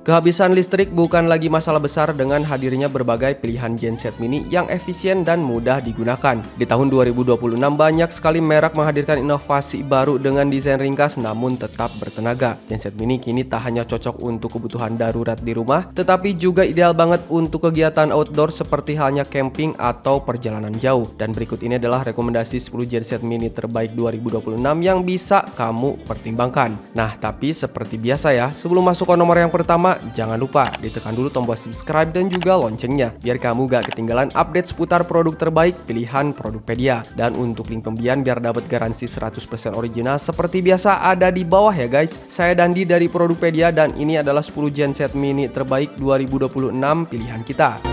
Kehabisan listrik bukan lagi masalah besar dengan hadirnya berbagai pilihan genset mini yang efisien dan mudah digunakan. Di tahun 2026 banyak sekali merek menghadirkan inovasi baru dengan desain ringkas namun tetap bertenaga. Genset mini kini tak hanya cocok untuk kebutuhan darurat di rumah, tetapi juga ideal banget untuk kegiatan outdoor seperti halnya camping atau perjalanan jauh. Dan berikut ini adalah rekomendasi 10 genset mini terbaik 2026 yang bisa kamu pertimbangkan. Nah, tapi seperti biasa ya, sebelum masuk ke nomor yang pertama, jangan lupa ditekan dulu tombol subscribe dan juga loncengnya biar kamu gak ketinggalan update seputar produk terbaik pilihan Produkpedia. Dan untuk link pembelian biar dapat garansi 100% original seperti biasa ada di bawah ya guys. Saya Dandi dari Produkpedia dan ini adalah 10 genset mini terbaik 2026 pilihan kita.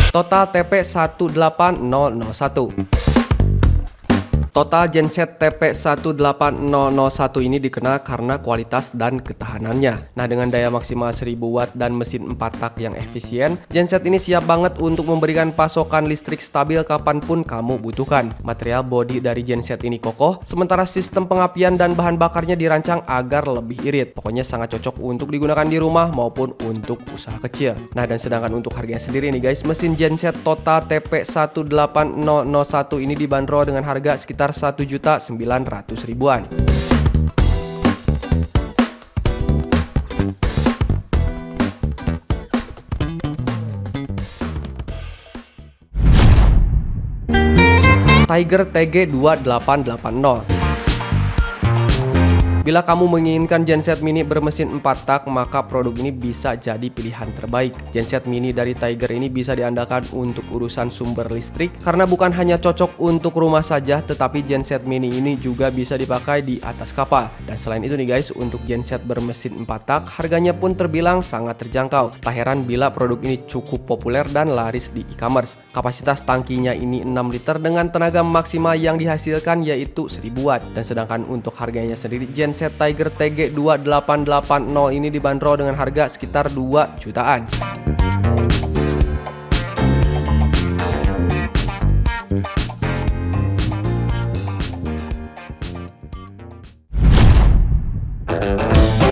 Total TP18001. Total genset TP18001 ini dikenal karena kualitas dan ketahanannya. Nah, dengan daya maksimal 1000 watt dan mesin 4 tak yang efisien, genset ini siap banget untuk memberikan pasokan listrik stabil kapanpun kamu butuhkan. Material bodi dari genset ini kokoh, sementara sistem pengapian dan bahan bakarnya dirancang agar lebih irit. Pokoknya sangat cocok untuk digunakan di rumah maupun untuk usaha kecil. Nah, dan sedangkan untuk harganya sendiri nih guys, mesin genset Total TP18001 ini dibanderol dengan harga sekitar 1.900.000-an. Tiger TG2880. Bila kamu menginginkan genset mini bermesin 4 tak, maka produk ini bisa jadi pilihan terbaik. Genset mini dari Tiger ini bisa diandalkan untuk urusan sumber listrik karena bukan hanya cocok untuk rumah saja, tetapi genset mini ini juga bisa dipakai di atas kapal. Dan selain itu nih guys, untuk genset bermesin 4 tak, harganya pun terbilang sangat terjangkau. Tak heran bila produk ini cukup populer dan laris di e-commerce. Kapasitas tangkinya ini 6 liter dengan tenaga maksimal yang dihasilkan yaitu 1000 watt. Dan sedangkan untuk harganya sendiri, genset Tiger TG2880 ini dibanderol dengan harga sekitar 2 jutaan.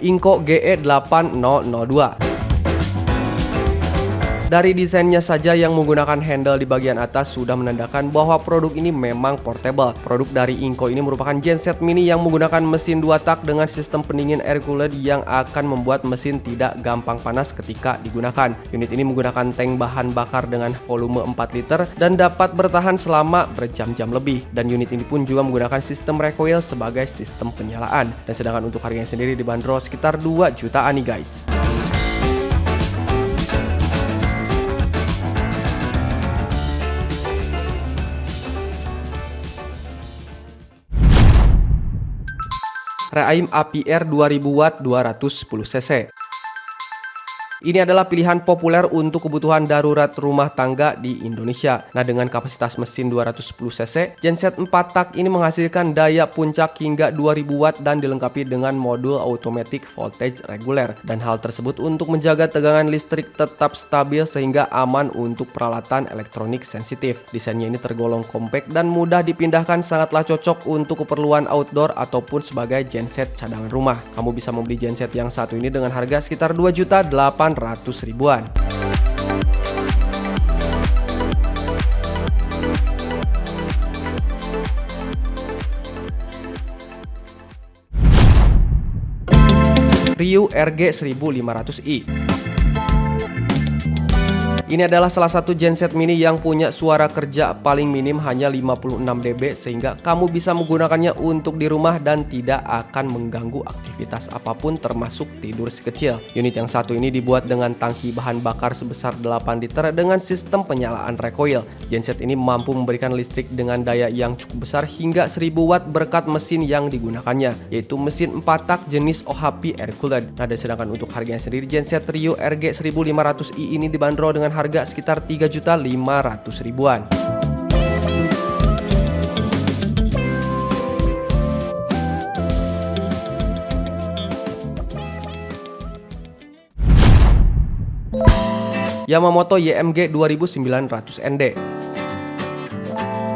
Inco GE8002. Dari desainnya saja yang menggunakan handle di bagian atas sudah menandakan bahwa produk ini memang portable. Produk dari Inco ini merupakan genset mini yang menggunakan mesin 2 tak dengan sistem pendingin air cooler yang akan membuat mesin tidak gampang panas ketika digunakan. Unit ini menggunakan tank bahan bakar dengan volume 4 liter dan dapat bertahan selama berjam-jam lebih. Dan unit ini pun juga menggunakan sistem recoil sebagai sistem penyalaan. Dan sedangkan untuk harganya sendiri dibanderol sekitar 2 jutaan nih guys. Reaim APR 2000 watt 210 cc. Ini adalah pilihan populer untuk kebutuhan darurat rumah tangga di Indonesia. Nah, dengan kapasitas mesin 210 cc, genset 4 tak ini menghasilkan daya puncak hingga 2000 watt dan dilengkapi dengan modul automatic voltage reguler. Dan hal tersebut untuk menjaga tegangan listrik tetap stabil sehingga aman untuk peralatan elektronik sensitif. Desainnya ini tergolong compact dan mudah dipindahkan, sangatlah cocok untuk keperluan outdoor ataupun sebagai genset cadangan rumah. Kamu bisa membeli genset yang satu ini dengan harga sekitar 2.800.000-an. Ryu RG 1500i. Ini adalah salah satu genset mini yang punya suara kerja paling minim hanya 56 dB sehingga kamu bisa menggunakannya untuk di rumah dan tidak akan mengganggu aktivitas apapun termasuk tidur si kecil. Unit yang satu ini dibuat dengan tangki bahan bakar sebesar 8 liter dengan sistem penyalaan recoil. Genset ini mampu memberikan listrik dengan daya yang cukup besar hingga 1000 watt berkat mesin yang digunakannya, yaitu mesin 4 tak jenis OHP air cooled. Nah, dan sedangkan untuk harganya sendiri, genset Ryu RG 1500i ini dibanderol dengan harga sekitar 3.500.000-an. Yamamoto YMG 2900 ND.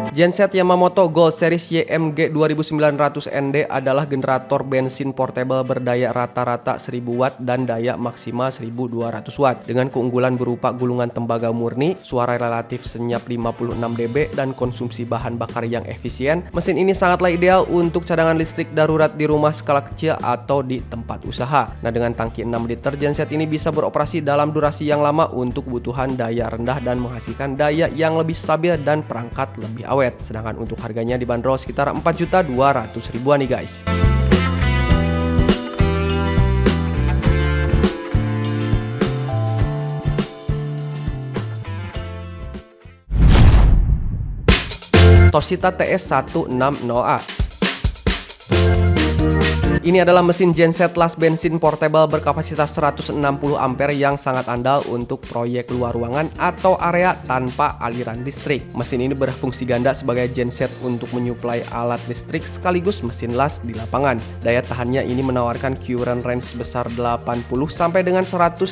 Genset Yamamoto Gold Series YMG 2900 ND adalah generator bensin portable berdaya rata-rata 1000 watt dan daya maksimal 1200 watt dengan keunggulan berupa gulungan tembaga murni, suara relatif senyap 56 dB dan konsumsi bahan bakar yang efisien. Mesin ini sangatlah ideal untuk cadangan listrik darurat di rumah skala kecil atau di tempat usaha. Nah, dengan tangki 6 liter, genset ini bisa beroperasi dalam durasi yang lama untuk kebutuhan daya rendah dan menghasilkan daya yang lebih stabil dan perangkat lebih awet. Sedangkan untuk harganya dibanderol sekitar 4.200.000-an nih guys. Toshita TS160A. Ini adalah mesin genset las bensin portable berkapasitas 160 ampere yang sangat andal untuk proyek luar ruangan atau area tanpa aliran listrik. Mesin ini berfungsi ganda sebagai genset untuk menyuplai alat listrik sekaligus mesin las di lapangan. Daya tahannya ini menawarkan current range sebesar 80 sampai dengan 130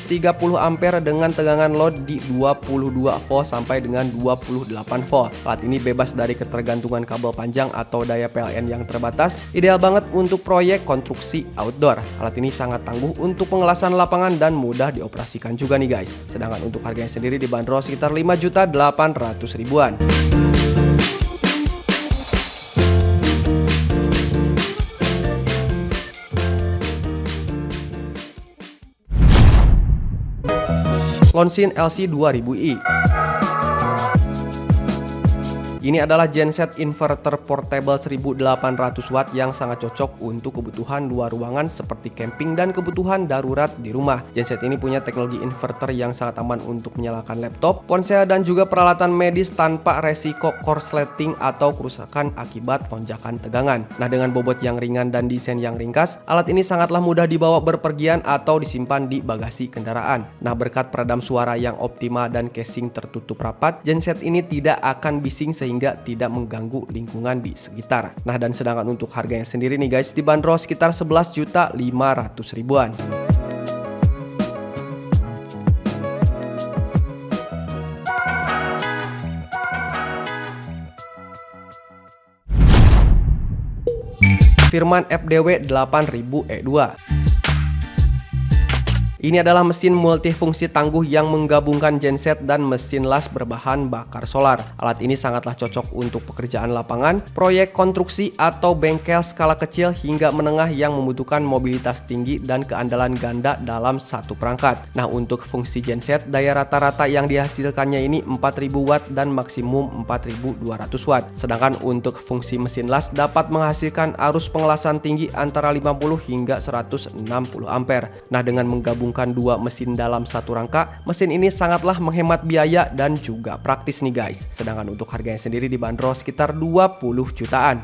ampere dengan tegangan load di 22 volt sampai dengan 28 volt. Alat ini bebas dari ketergantungan kabel panjang atau daya PLN yang terbatas. Ideal banget untuk proyek konstruksi outdoor. Alat ini sangat tangguh untuk pengelasan lapangan dan mudah dioperasikan juga nih guys. Sedangkan untuk harganya sendiri dibanderol sekitar 5.800.000-an. Lonsin LC 2000i. Ini adalah genset inverter portable 1800 watt yang sangat cocok untuk kebutuhan luar ruangan seperti camping dan kebutuhan darurat di rumah. Genset ini punya teknologi inverter yang sangat aman untuk menyalakan laptop, ponsel, dan juga peralatan medis tanpa resiko korsleting atau kerusakan akibat lonjakan tegangan. Nah, dengan bobot yang ringan dan desain yang ringkas, alat ini sangatlah mudah dibawa berpergian atau disimpan di bagasi kendaraan. Nah, berkat peredam suara yang optimal dan casing tertutup rapat, genset ini tidak akan bising sehingga tidak mengganggu lingkungan di sekitar. Nah, dan sedangkan untuk harganya sendiri nih guys dibanderol sekitar 11.500.000-an. Firman FDW 8000E2. Ini adalah mesin multifungsi tangguh yang menggabungkan genset dan mesin las berbahan bakar solar. Alat ini sangatlah cocok untuk pekerjaan lapangan, proyek konstruksi atau bengkel skala kecil hingga menengah yang membutuhkan mobilitas tinggi dan keandalan ganda dalam satu perangkat. Nah, untuk fungsi genset, daya rata-rata yang dihasilkannya ini 4000 watt dan maksimum 4200 watt. Sedangkan untuk fungsi mesin las dapat menghasilkan arus pengelasan tinggi antara 50 hingga 160 ampere. Nah, dengan menggabungkan dua mesin dalam satu rangka, mesin ini sangatlah menghemat biaya dan juga praktis nih guys. Sedangkan untuk harganya sendiri dibanderol sekitar 20 jutaan.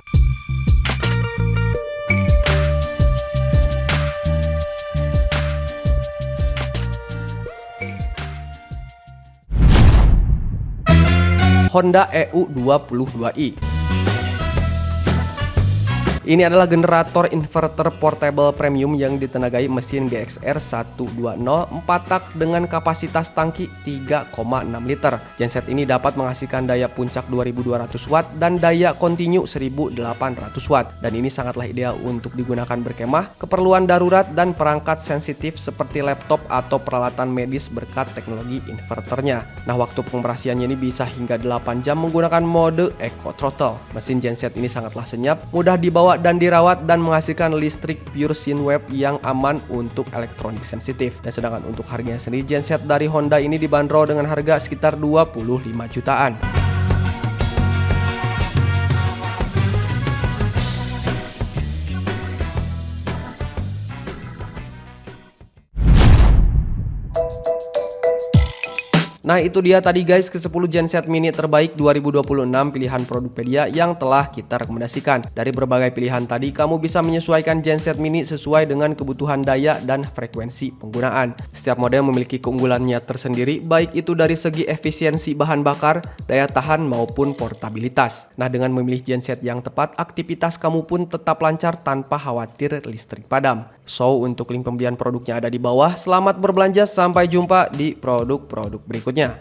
Honda EU22i. Ini adalah generator inverter portable premium yang ditenagai mesin GXR 120 4 tak dengan kapasitas tangki 3,6 liter. Genset ini dapat menghasilkan daya puncak 2200 watt dan daya kontinu 1800 watt. Dan ini sangatlah ideal untuk digunakan berkemah, keperluan darurat, dan perangkat sensitif seperti laptop atau peralatan medis berkat teknologi inverternya. Nah, waktu pengoperasiannya ini bisa hingga 8 jam menggunakan mode Eco Throttle. Mesin genset ini sangatlah senyap, mudah dibawa dan dirawat dan menghasilkan listrik pure Synwave yang aman untuk elektronik sensitif. Dan sedangkan untuk harganya sendiri, genset dari Honda ini dibanderol dengan harga sekitar 25 jutaan. Nah itu dia tadi guys ke 10 genset mini terbaik 2026 pilihan Produkpedia yang telah kita rekomendasikan. Dari berbagai pilihan tadi kamu bisa menyesuaikan genset mini sesuai dengan kebutuhan daya dan frekuensi penggunaan. Setiap model memiliki keunggulannya tersendiri baik itu dari segi efisiensi bahan bakar, daya tahan maupun portabilitas. Nah dengan memilih genset yang tepat aktivitas kamu pun tetap lancar tanpa khawatir listrik padam. So untuk link pembelian produknya ada di bawah. Selamat berbelanja, sampai jumpa di produk-produk berikutnya.